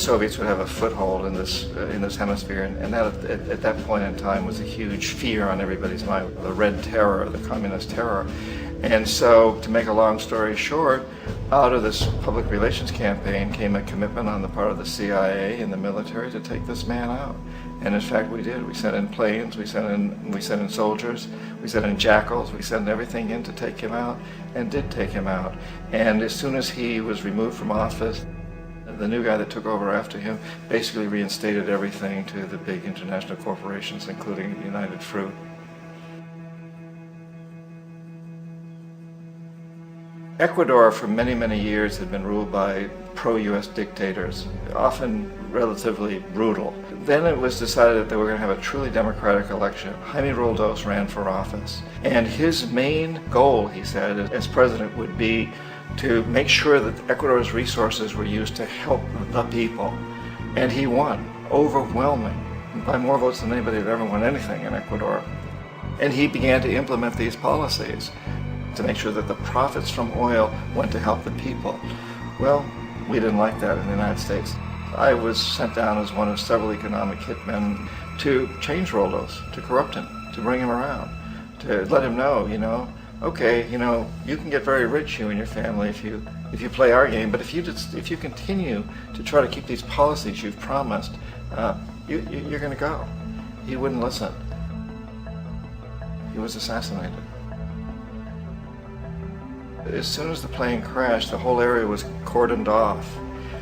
Soviets would have a foothold in this hemisphere, and that at that point in time was a huge fear on everybody's mind, the Red Terror, the Communist terror. And so, to make a long story short, out of this public relations campaign came a commitment on the part of the CIA and the military to take this man out. And in fact, we did. We sent in planes, we sent in soldiers, we sent in jackals, we sent everything in to take him out, and did take him out. And as soon as he was removed from office, the new guy that took over after him basically reinstated everything to the big international corporations, including United Fruit. Ecuador for many, many years had been ruled by pro-US dictators, often relatively brutal. Then it was decided that they were going to have a truly democratic election. Jaime Roldos ran for office, and his main goal, he said, as president would be to make sure that Ecuador's resources were used to help the people. And he won, overwhelming, by more votes than anybody had ever won anything in Ecuador. And he began to implement these policies to make sure that the profits from oil went to help the people. Well, we didn't like that in the United States. I was sent down as one of several economic hitmen to change Roldos, to corrupt him, to bring him around, to let him know, okay, you can get very rich, you and your family, if you play our game, but if you continue to try to keep these policies you've promised, you're going to go. He wouldn't listen. He was assassinated. As soon as the plane crashed, the whole area was cordoned off.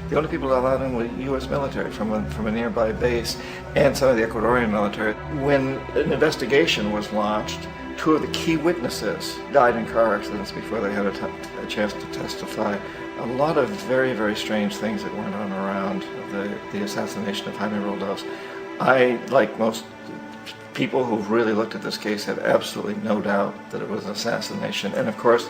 The only people allowed in were U.S. military from a nearby base and some of the Ecuadorian military. When an investigation was launched, two of the key witnesses died in car accidents before they had a chance to testify. A lot of very, very strange things that went on around the assassination of Jaime Roldos. I, like most people who've really looked at this case, have absolutely no doubt that it was an assassination. And of course,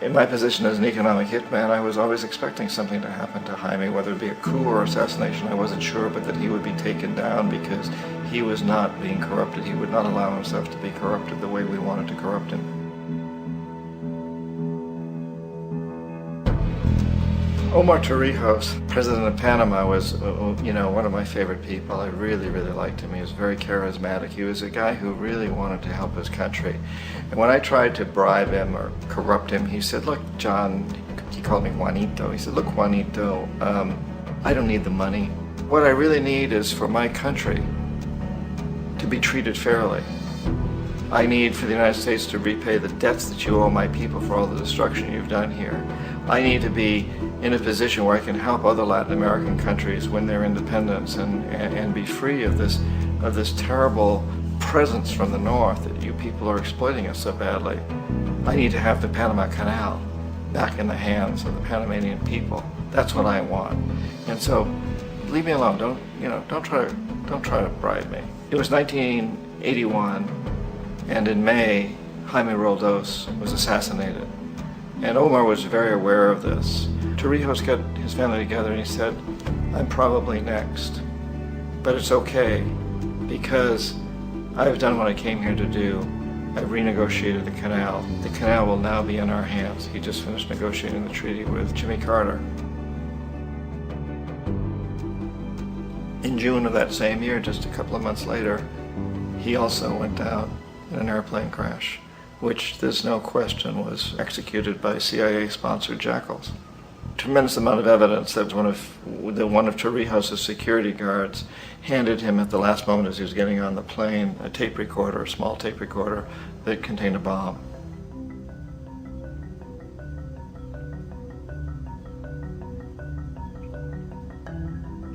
in my position as an economic hitman, I was always expecting something to happen to Jaime, whether it be a coup or assassination, I wasn't sure, but that he would be taken down because he was not being corrupted. He would not allow himself to be corrupted the way we wanted to corrupt him. Omar Torrijos, president of Panama, was one of my favorite people. I really, really liked him. He was very charismatic. He was a guy who really wanted to help his country. And when I tried to bribe him or corrupt him, he said, look, John, he called me Juanito. He said, look, Juanito, I don't need the money. What I really need is for my country to be treated fairly. I need for the United States to repay the debts that you owe my people for all the destruction you've done here. I need to be in a position where I can help other Latin American countries win their independence and be free of this terrible presence from the north that you people are exploiting us so badly. I need to have the Panama Canal back in the hands of the Panamanian people. That's what I want. And so, leave me alone. Don't try to bribe me. It was 1981, and in May, Jaime Roldos was assassinated. And Omar was very aware of this. Torrijos got his family together and he said, I'm probably next, but it's okay because I've done what I came here to do. I've renegotiated the canal. The canal will now be in our hands. He just finished negotiating the treaty with Jimmy Carter. In June of that same year, just a couple of months later, he also went down in an airplane crash, which there's no question was executed by CIA-sponsored jackals. Tremendous amount of evidence that one of Torrijos' security guards handed him at the last moment as he was getting on the plane a tape recorder, a small tape recorder that contained a bomb.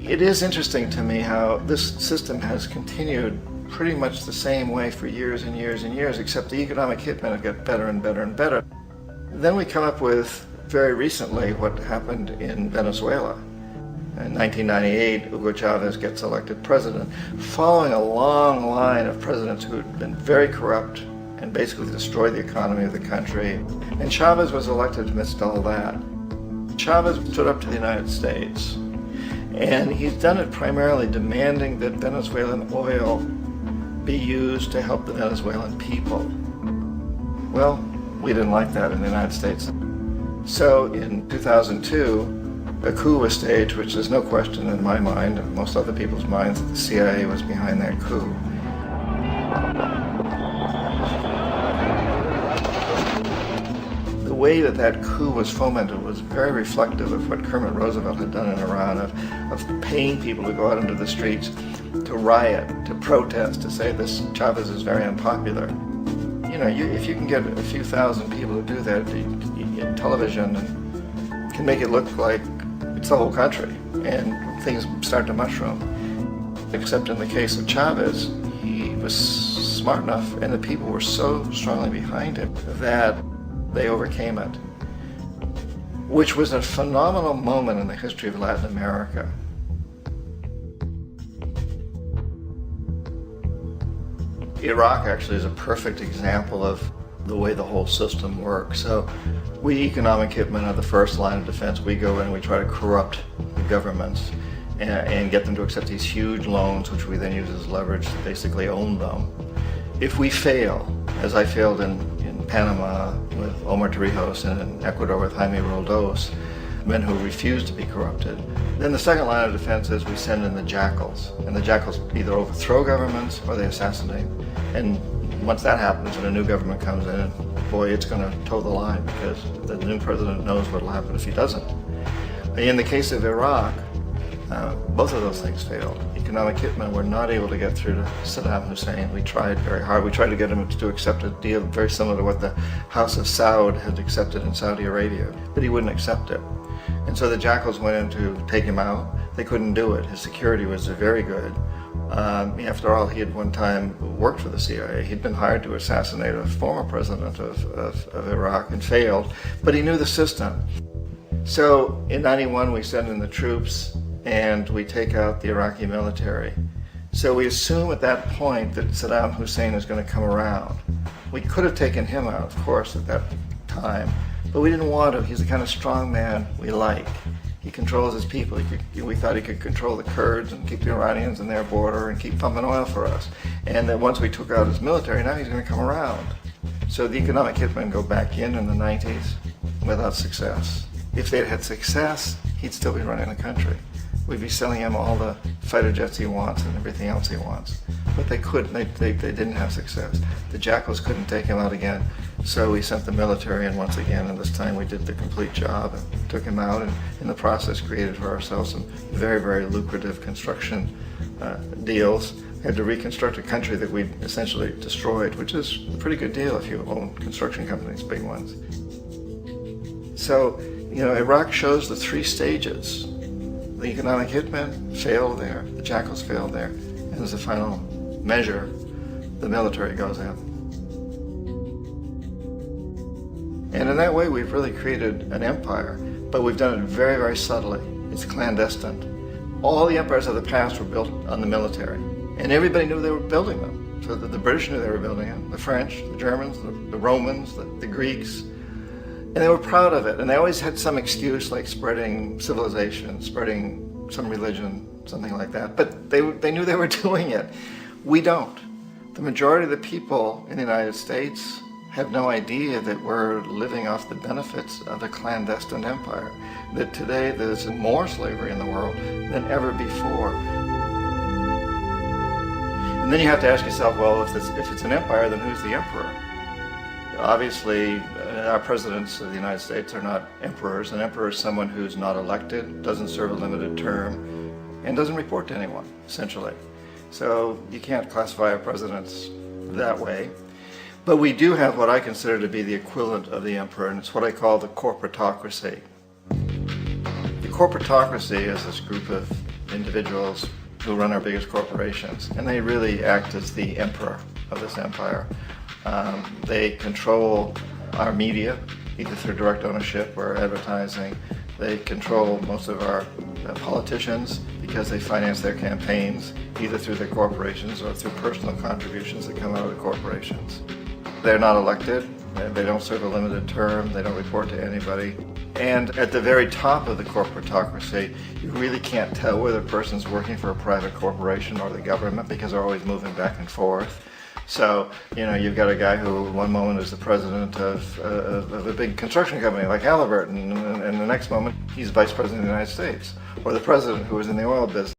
It is interesting to me how this system has continued pretty much the same way for years and years and years, except the economic hitmen have got better and better and better. Then we come up with, very recently, what happened in Venezuela. In 1998, Hugo Chavez gets elected president, following a long line of presidents who had been very corrupt and basically destroyed the economy of the country. And Chavez was elected amidst all that. Chavez stood up to the United States, and he's done it primarily demanding that Venezuelan oil be used to help the Venezuelan people. Well, we didn't like that in the United States. So in 2002, a coup was staged, which there's no question in my mind, and most other people's minds, that the CIA was behind that coup. The way that that coup was fomented was very reflective of what Kermit Roosevelt had done in Iran, of paying people to go out into the streets, to riot, to protest, to say this Chavez is very unpopular. You know, if you can get a few thousand people to do that, television can make it look like it's the whole country, and things start to mushroom. Except in the case of Chavez, he was smart enough, and the people were so strongly behind him that they overcame it, which was a phenomenal moment in the history of Latin America. Iraq actually is a perfect example of the way the whole system works. So we economic hitmen are the first line of defense. We go in and we try to corrupt the governments and get them to accept these huge loans, which we then use as leverage to basically own them. If we fail, as I failed in Panama with Omar Torrijos and in Ecuador with Jaime Roldos, men who refused to be corrupted, then the second line of defense is we send in the jackals. And the jackals either overthrow governments or they assassinate. And once that happens and a new government comes in, boy, it's going to toe the line, because the new president knows what will happen if he doesn't. In the case of Iraq, both of those things failed. Economic hitmen were not able to get through to Saddam Hussein. We tried very hard. We tried to get him to accept a deal very similar to what the House of Saud had accepted in Saudi Arabia, but he wouldn't accept it. And so the jackals went in to take him out. They couldn't do it. His security was very good. After all, he had one time worked for the CIA. He'd been hired to assassinate a former president of Iraq and failed, but he knew the system. So in '91, we send in the troops and we take out the Iraqi military. So we assume at that point that Saddam Hussein is going to come around. We could have taken him out, of course, at that time, but we didn't want to. He's the kind of strong man we like. He controls his people. We thought he could control the Kurds and keep the Iranians in their border and keep pumping oil for us. And then once we took out his military, now he's going to come around. So the economic hitmen go back in the 90s without success. If they'd had success, he'd still be running the country. We'd be selling him all the fighter jets he wants and everything else he wants. But they couldn't. They didn't have success. The jackals couldn't take him out again. So we sent the military in once again, and this time we did the complete job and took him out, and in the process created for ourselves some very, very lucrative construction deals. We had to reconstruct a country that we'd essentially destroyed, which is a pretty good deal if you own construction companies, big ones. So, Iraq shows the three stages. The economic hitmen failed there, the jackals failed there, and as a final measure, the military goes in. And in that way, we've really created an empire, but we've done it very, very subtly. It's clandestine. All the empires of the past were built on the military, and everybody knew they were building them. So the British knew they were building them, the French, the Germans, the Romans, the Greeks, and they were proud of it. And they always had some excuse, like spreading civilization, spreading some religion, something like that. But they knew they were doing it. We don't. The majority of the people in the United States have no idea that we're living off the benefits of a clandestine empire, that today there's more slavery in the world than ever before. And then you have to ask yourself, well, if it's an empire, then who's the emperor? Obviously, our presidents of the United States are not emperors. An emperor is someone who's not elected, doesn't serve a limited term, and doesn't report to anyone, essentially. So you can't classify our presidents that way. But we do have what I consider to be the equivalent of the emperor, and it's what I call the corporatocracy. The corporatocracy is this group of individuals who run our biggest corporations, and they really act as the emperor of this empire. They control our media, either through direct ownership or advertising. They control most of our politicians because they finance their campaigns, either through their corporations or through personal contributions that come out of the corporations. They're not elected, they don't serve a limited term, they don't report to anybody. And at the very top of the corporatocracy, you really can't tell whether a person's working for a private corporation or the government because they're always moving back and forth. So, you've got a guy who one moment is the president of a big construction company like Halliburton, and the next moment he's vice president of the United States, or the president who was in the oil business.